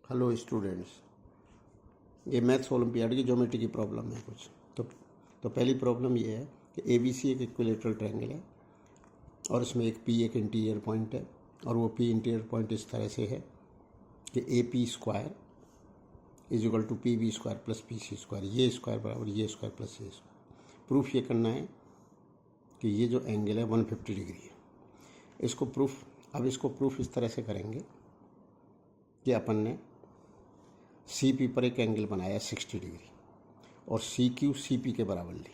Hello students, ये maths olympiad की geometry की प्रॉब्लम है कुछ। तो पहली प्रॉब्लम ये है कि ABC एक इक्विलेटरल ट्रायंगल है और इसमें एक P एक इंटीरियर पॉइंट है और वो P इंटीरियर पॉइंट इस तरह से है कि AP square is equal to PB square plus PC square, ये स्क्वायर बराबर ये स्क्वायर प्लस ये स्क्वायर। प्रूफ ये करना है कि ये जो एंगल है 150 डिग्री है। इसको प्रूफ इस तरह से करेंगे कि अपन ने CP पर एक एंगल बनाया 60 डिग्री और CQ CP के बराबर ली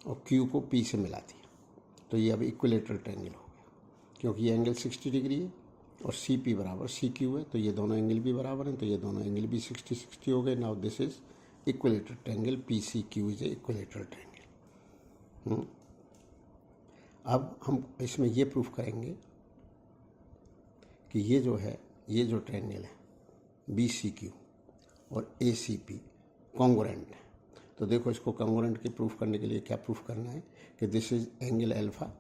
और Q को P से मिला दिया, तो ये अब इक्विलेटरल ट्रायंगल हो गया। क्योंकि ये एंगल 60 डिग्री है और CP बराबर CQ है, तो ये दोनों एंगल भी बराबर हैं, तो ये दोनों एंगल भी 60-60 हो गए। Now this is equilateral triangle, PCQ is a equilateral triangle. अब हम इसमें ये प्रूफ करेंगे कि ये जो ट्रायंगल है BCQ और ACP कॉन्ग्रुएंट है। तो देखो, इसको कॉन्ग्रुएंट के प्रूफ करने के लिए क्या प्रूफ करना है कि दिस इज एंगल अल्फा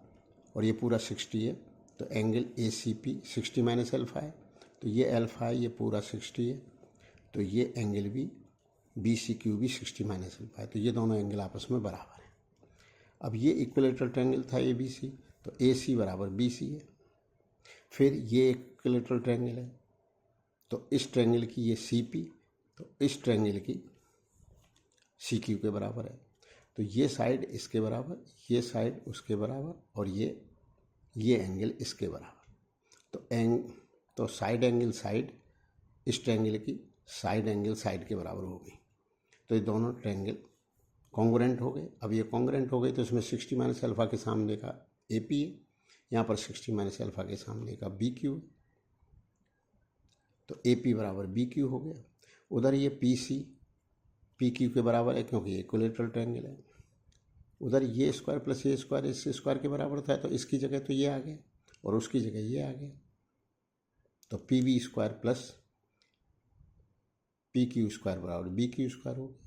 और ये पूरा 60 है, तो एंगल ACP 60 माइनस अल्फा है, तो ये अल्फा है, ये पूरा 60 है, तो ये एंगल भी BCQ भी 60 माइनस अल्फा है, तो ये दोनों एंगल आपस में बराबर हैं। अब ये इक्विलेटरल ट्रायंगल था ABC, तो AC बराबर BC है। फिर ये इक्विलेटरल ट्रायंगल है, तो इस ट्रायंगल की ये CP, तो इस ट्रायंगल की CQ के बराबर है, तो ये साइड इसके बराबर, ये साइड उसके बराबर और ये एंगल इसके बराबर। तो साइड एंगल साइड इस ट्रायंगल की साइड एंगल साइड के बराबर हो गई, तो ये दोनों ट्रायंगल कॉन्ग्रुएंट हो गए। अब ये कॉन्ग्रुएंट हो गए तो इसमें 60 माइनस अल्फा के सामने का AP है, यहाँ पर 60 माइनस अल्फा के सामने का BQ है, तो AP बराबर BQ हो गया। उधर ये PC PQ के बराबर है क्योंकि ये इक्विलेटरल ट्रायंगल है। उधर ये स्क्वायर प्लस ये स्क्वायर इस स्क्वायर के बराबर था, तो इसकी जगह तो ये आ गया और उसकी जगह ये आ गया, तो PB square plus PQ square बराबर BQ स्क्वायर हो गया।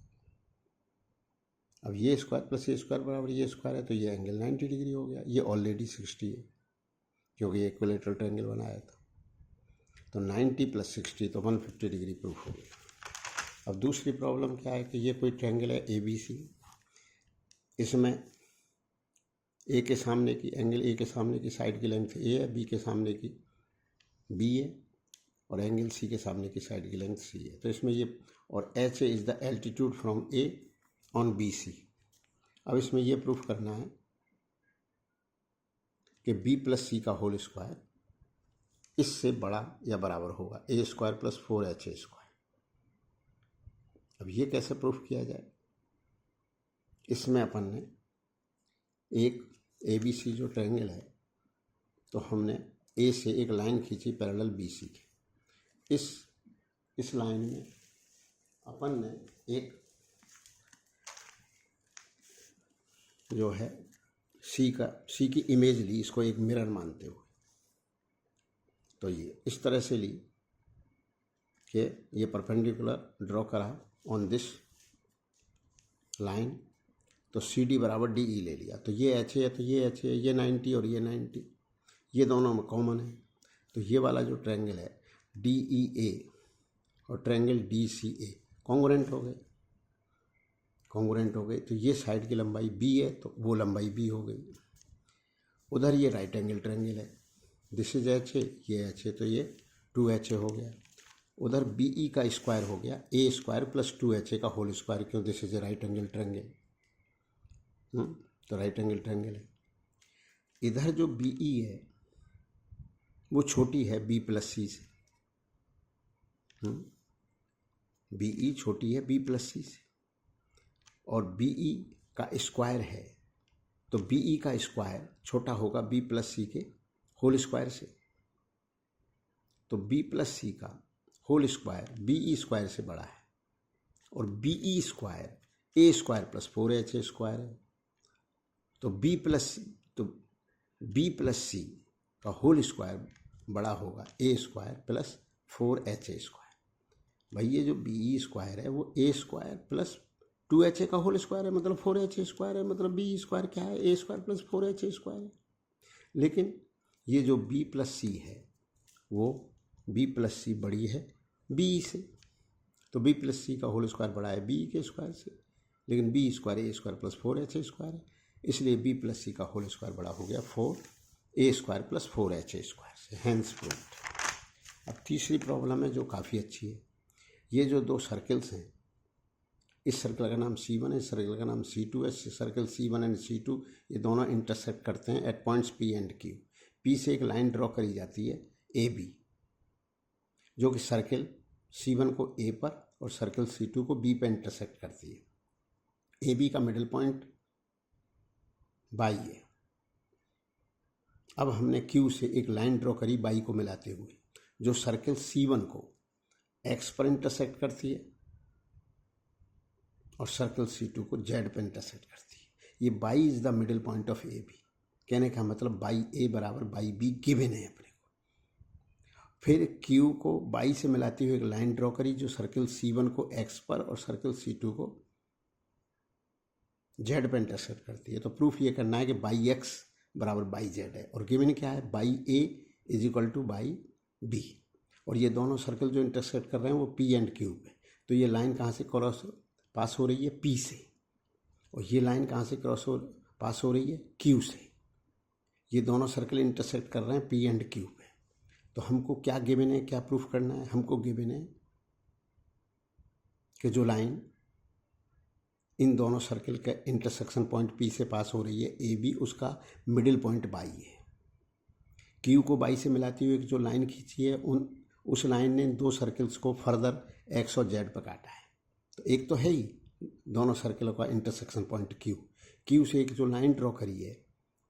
अब ये स्क्वायर प्लस ये स्क्वायर बराबर ये स्क्वायर है, तो ये एंगल 90 डिग्री हो गया। ये ऑलरेडी 60 है क्योंकि ये इक्विलेटरल ट्रायंगल बनाया था, तो 90 प्लस 60 तो 150 डिग्री प्रूफ हो गया। अब दूसरी प्रॉब्लम क्या है कि ये कोई ट्रायंगल है ABC, इसमें A के सामने की साइड की लेंथ A है, B के सामने की B है और एंगल C के सामने की साइड की लेंथ C है। तो इसमें ये और H is the altitude from A on BC। अब इसमें ये प्रूफ करना है कि B प्लस C का होल स्क्वायर इससे बड़ा या बराबर होगा A square plus 4HA square. अब ये कैसे प्रूफ किया जाए? इसमें अपन ने एक ABC जो ट्रायंगल है, तो हमने A से एक लाइन खींची पैरेलल BC के। इस लाइन में अपन ने एक जो है C की इमेज ली, इसको एक मिरर मानते हुए। तो ये इस तरह से ली कि ये परपेंडिकुलर ड्रॉ करा ऑन दिस लाइन, तो CD बराबर DE ले लिया, तो ये HA है, तो ये HA है, ये 90 और ये 90, ये दोनों में कॉमन है। तो ये वाला जो ट्रायंगल है DEA और ट्रायंगल DCA कॉन्ग्रुएंट हो गए, तो ये साइड की लंबाई B है, तो वो लंबाई B हो गई। उधर ये राइट एंगल ट्रायंगल है, दिस इज HA, ये HA, तो ये 2HA हो गया। उधर BE का स्क्वायर हो गया A स्क्वायर प्लस 2HA का होल स्क्वायर, क्यों this is a right angle triangle, तो राइट एंगल ट्रायंगल है। इधर जो BE है वो छोटी है B प्लस C से, BE छोटी है B प्लस C से, और BE का स्क्वायर है, तो BE का स्क्वायर छोटा होगा B प्लस C के होल स्क्वायर से, तो B प्लस C का होल स्क्वायर BE स्क्वायर से बड़ा है, और BE square A square plus 4HA square है, तो B प्लस C का होल स्क्वायर बड़ा होगा A square plus 4HA square. भाई ये जो BE स्क्वायर है वो A स्क्वायर प्लस 2HA का होल स्क्वायर है, मतलब 4HA स्क्वायर है, मतलब BE स्क्वायर क्या है? A square plus 4HA square है। लेकिन ये जो B प्लस C है वो B प्लस C बड़ी है बी से, तो बी प्लस सी का होल स्क्वायर बड़ा है बी के स्क्वायर से, लेकिन बी स्क्वायर ए स्क्वायर प्लस 4h स्क्वायर है, इसलिए बी प्लस सी का होल स्क्वायर बड़ा हो गया 4a square plus 4h square से, हैंस प्रूव्ड। अब तीसरी प्रॉब्लम है जो काफ़ी अच्छी है। ये जो दो सर्कल्स हैं, इस सर्कल का नाम C1 है, इस सर्कल का नाम C2 है। सर्कल C1 एंड C2 ये दोनों इंटरसेक्ट करते हैं at points P and Q। P से एक लाइन ड्रॉ करी जाती है AB, जो कि सर्कल C1 को A पर और सर्कल C2 को B पर इंटरसेक्ट करती है। AB का मिडिल पॉइंट बाई है। अब हमने Q से एक लाइन ड्रॉ करी बाई को मिलाते हुए, जो सर्कल C1 को X पर इंटरसेक्ट करती है और सर्कल C2 को Z पर इंटरसेक्ट करती है। ये by is the middle point of AB। कहने का मतलब बाई A बराबर बाई B गिवन है अपने को। फिर Q को बाई से मिलाते हुए एक लाइन ड्रॉ करी जो सर्कल C1 को X पर और सर्कल C2 को Z पर इंटरसेक्ट करती है। तो प्रूफ ये करना है कि बाई X बराबर बाई Z है, और गिवन क्या है, by A is equal two by B। और ये दोनों सर्कल जो इंटरसेक्ट कर रहे हैं वो P एंड Q पे। तो ये लाइन कहाँ से क्रॉस पास हो रही है, P से, और ये लाइन कहाँ से पास हो रही है, Q से। ये दोनों सर्कल इंटरसेक्ट कर रहे हैं P एंड Q पे। तो हमको क्या गिवन है, क्या प्रूफ करना है, हमको गिवन है कि जो लाइन इन दोनों सर्कल का इंटरसेक्शन पॉइंट P से पास हो रही है AB, उसका मिडिल पॉइंट बाई है। Q को बाई से मिलाती हुए जो लाइन खींची है उस लाइन ने दो सर्कल्स को फर्दर X और Z पर काटा है। तो एक तो है ही दोनों सर्कलों का इंटरसेक्शन पॉइंट Q से एक जो लाइन ड्रॉ करी है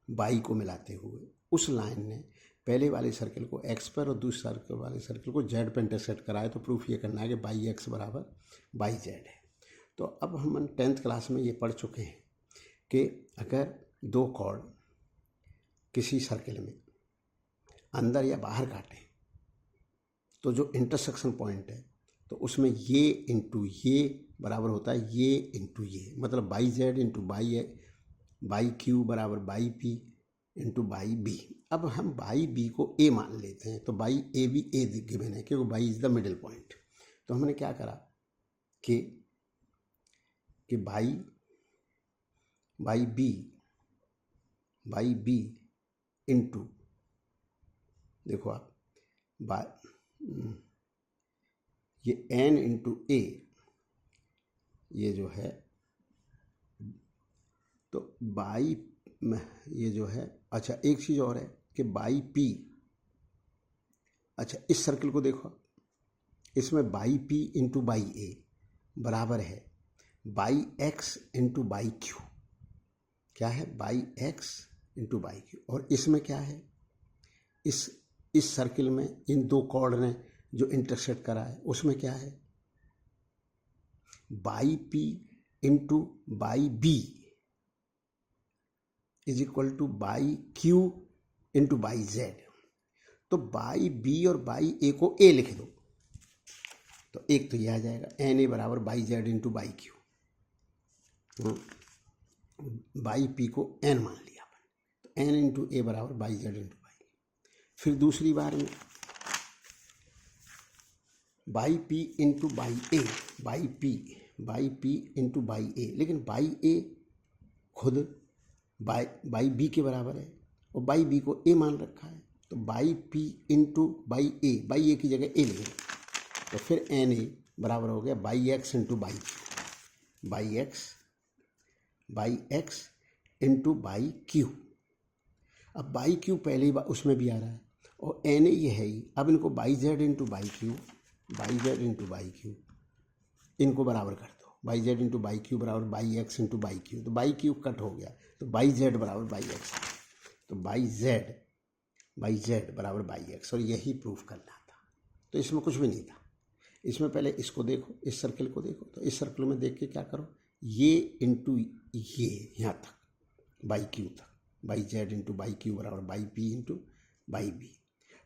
बाई को मिलाते हुए, उस लाइन ने पहले वाले सर्कल को X पर और दूसरे सर्कल वाले सर्कल को Z पर इंटरसेक्ट करा है। तो प्रूफ ये करना है कि बाई X बराबर बाई Z है। तो अब हम 10th क्लास में ये पढ़ चुके हैं कि अगर दो कॉर्ड किसी सर्कल में अंदर या बाहर काटें तो जो इंटरसेक्शन पॉइंट है तो उसमें ये इंटू ये बराबर होता है ये इंटू ये, मतलब by Z into by Q बराबर by P into by B। अब हम बाई B को A मान लेते हैं, तो बाई A भी A गिवन है क्योंकि by is the middle point. तो हमने क्या करा कि बाई B इंटू, देखो आप ये N इंटू A ये जो है, तो बाई ये जो है, अच्छा एक चीज़ और है कि बाई P, अच्छा इस सर्कल को देखो, इसमें by P into by A बराबर है by X into by Q। क्या है, by X into by Q। और इसमें क्या है, इस सर्कल में इन दो कॉर्ड ने जो इंटरसेक्ट करा है उसमें क्या है, by P into by B is equal two by Q into by Z। तो बाई B और बाई A को A लिख दो, तो एक तो यह आ जाएगा NA बराबर by Z into by Q। By P को N मान लिया अपन, तो N इंटू A बराबर बाई Z इंटू बाई। फिर दूसरी बार में by P into by A, by P into by A, लेकिन बाई A खुद बाई B के बराबर है और बाई B को A मान रखा है। तो by P into by A की जगह A लेंगे, तो फिर NA बराबर हो गया by X into by Q, by X into by Q। अब बाई Q पहले ही उसमें भी आ रहा है और NA ये है ही। अब इनको by Z into by Q इनको बराबर कर दो, by Z into by Q बराबर by X into by Q। तो बाई Q कट हो गया, तो बाई Z बराबर बाई X, तो बाई Z बराबर बाई X। और यही प्रूफ करना था। तो इसमें कुछ भी नहीं था। इसमें पहले इसको देखो, इस सर्कल को देखो, तो इस सर्कल में देख के क्या करो, ये इंटू ये यहाँ तक बाई Q तक, by Z into by Q बराबर by P into by B।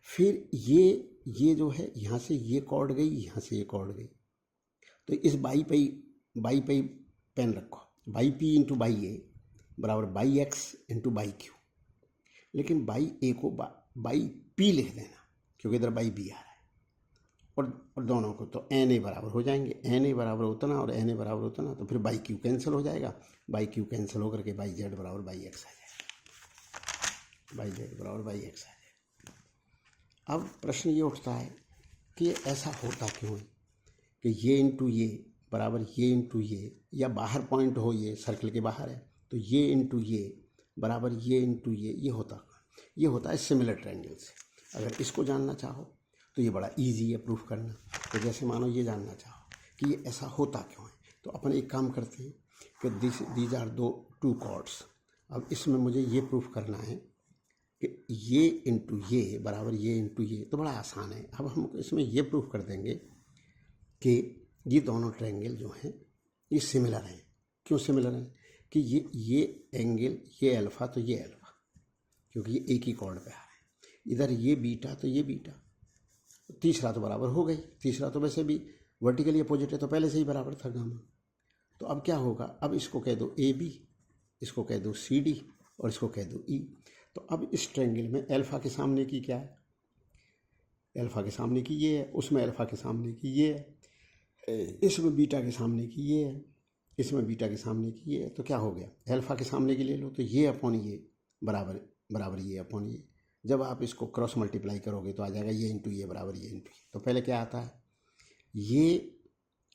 फिर ये जो है यहाँ से ये कॉर्ड गई, यहाँ से ये कॉर्ड गई, तो इस बाई पे पेन रखो, by P into by A बराबर by X into by Q। लेकिन बाई A को बाई P लिख देना क्योंकि इधर बाई B आ रहा है, और दोनों को तो एन ए बराबर हो जाएंगे, एन ए बराबर उतना और एन ए बराबर उतना, तो फिर बाई क्यू कैंसिल हो जाएगा, बाई क्यू कैंसिल होकर के बाई जेड बराबर बाई एक्स आ जाएगा, बाई जेड बराबर बाई एक्स आ जाएगा। अब प्रश्न ये उठता है कि ये ऐसा होता क्यों है कि ये इंटू ये बराबर ये इंटू ये, या बाहर पॉइंट हो ये सर्कल के बाहर है तो ये इंटू ये बराबर ये इंटू ये होता है सिमिलर ट्रायंगल से। अगर इसको जानना चाहो तो ये बड़ा इजी है प्रूफ करना। तो जैसे मानो ये जानना चाहो कि ये ऐसा होता क्यों है, तो अपन एक काम करते हैं कि दीज आर टू कॉर्ड्स। अब इसमें मुझे ये प्रूफ करना है कि ये इंटू ये बराबर ये इंटू ये, तो बड़ा आसान है। अब हम इसमें ये प्रूफ कर देंगे कि ये दोनों ट्रायंगल जो हैं ये सिमिलर हैं। क्यों सिमिलर हैं? कि ये एंगल ये अल्फ़ा तो ये अल्फ़ा, क्योंकि ये एक ही कॉर्ड पे आ रहा है। इधर ये बीटा तो ये बीटा, तीसरा तो बराबर हो गई, तीसरा तो वैसे भी वर्टिकली अपोजिट है तो पहले से ही बराबर था गामा। तो अब क्या होगा, अब इसको कह दो ए बी, इसको कह दो सी डी और इसको कह दो ई। तो अब इस ट्रायंगल में अल्फ़ा के सामने की क्या है, अल्फ़ा के सामने की ये है, उसमें अल्फ़ा के सामने की ये है, इसमें बीटा के सामने की ये है, इसमें बीटा के सामने की ये है। तो क्या हो गया, अल्फ़ा के सामने की ले लो तो ये अपॉन ये बराबर ये अपॉन ये। जब आप इसको क्रॉस मल्टीप्लाई करोगे तो आ जाएगा ये इंटू ये बराबर ये इंटू ये। तो पहले क्या आता है, ये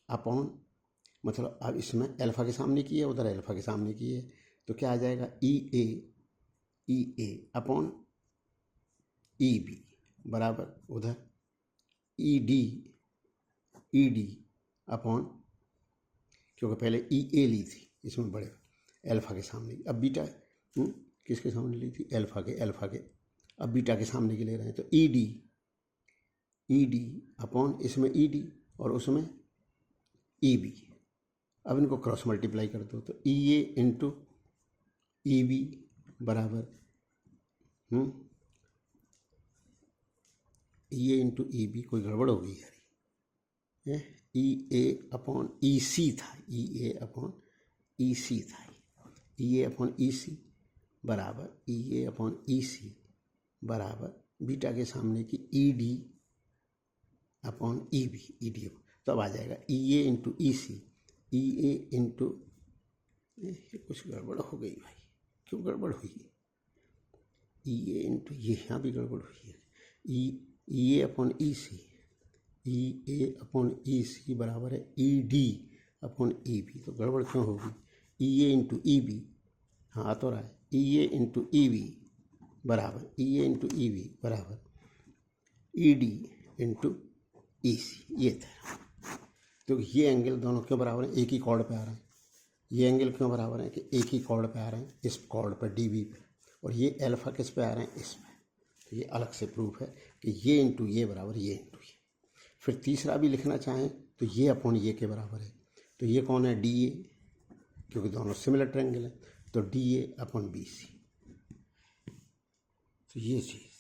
अपॉन, मतलब अब इसमें अल्फ़ा के सामने की है, उधर अल्फ़ा के सामने की है, तो क्या आ जाएगा ई ए अपॉन ई बी बराबर उधर ई डी अपॉन, क्योंकि पहले ई ए ली थी इसमें बड़े अल्फ़ा के सामने, अब बीटा किसके सामने ली थी, अल्फ़ा के, अब बीटा के सामने की ले रहे हैं तो ई डी अपॉन इसमें ई डी और उसमें ई बी। अब इनको क्रॉस मल्टीप्लाई कर दो तो ई ए इंटू ई बी बराबर ई ए इंटू ई बी, कोई गड़बड़ हो गई यार, ई ए अपॉन ई सी था, ई ए अपॉन ई सी था, ई ए अपॉन ई सी बराबर ई ए अपॉन ई सी बराबर बीटा के सामने की ई डी अपॉन ई डी। तो अब आ जाएगा ई ए इंटू ई सी, ई ए इंटू, कुछ गड़बड़ हो गई भाई, क्यों गड़बड़ हुई, ई ए इंटू ये, यहाँ भी गड़बड़ हुई है, ई ए अपॉन ई सी, ई ए अपॉन ई सी बराबर है E D upon E B. तो गड़बड़ क्यों होगी, ई ए इंटू ई बी, हाँ आ तो रहा है, ई ए इंटू ई बी बराबर ई ए इंटू ई बी बराबर ई डी इंटू ई सी, ये था। तो ये एंगल दोनों क्यों बराबर हैं, एक ही कॉर्ड पे आ रहे हैं। ये एंगल क्यों बराबर है कि एक ही कॉर्ड पे आ रहे हैं, इस कॉर्ड पर डी बी पे, और ये अल्फ़ा किस पे आ रहे हैं, इस पे। तो ये अलग से प्रूफ है कि ये इंटू ये बराबर ये इंटू ये। फिर तीसरा भी लिखना चाहें तो ये अपॉन ये के बराबर है, तो ये कौन है, डी ए, क्योंकि दोनों सिमिलर ट्रायंगल है, तो D A upon B C. तो ये चीज़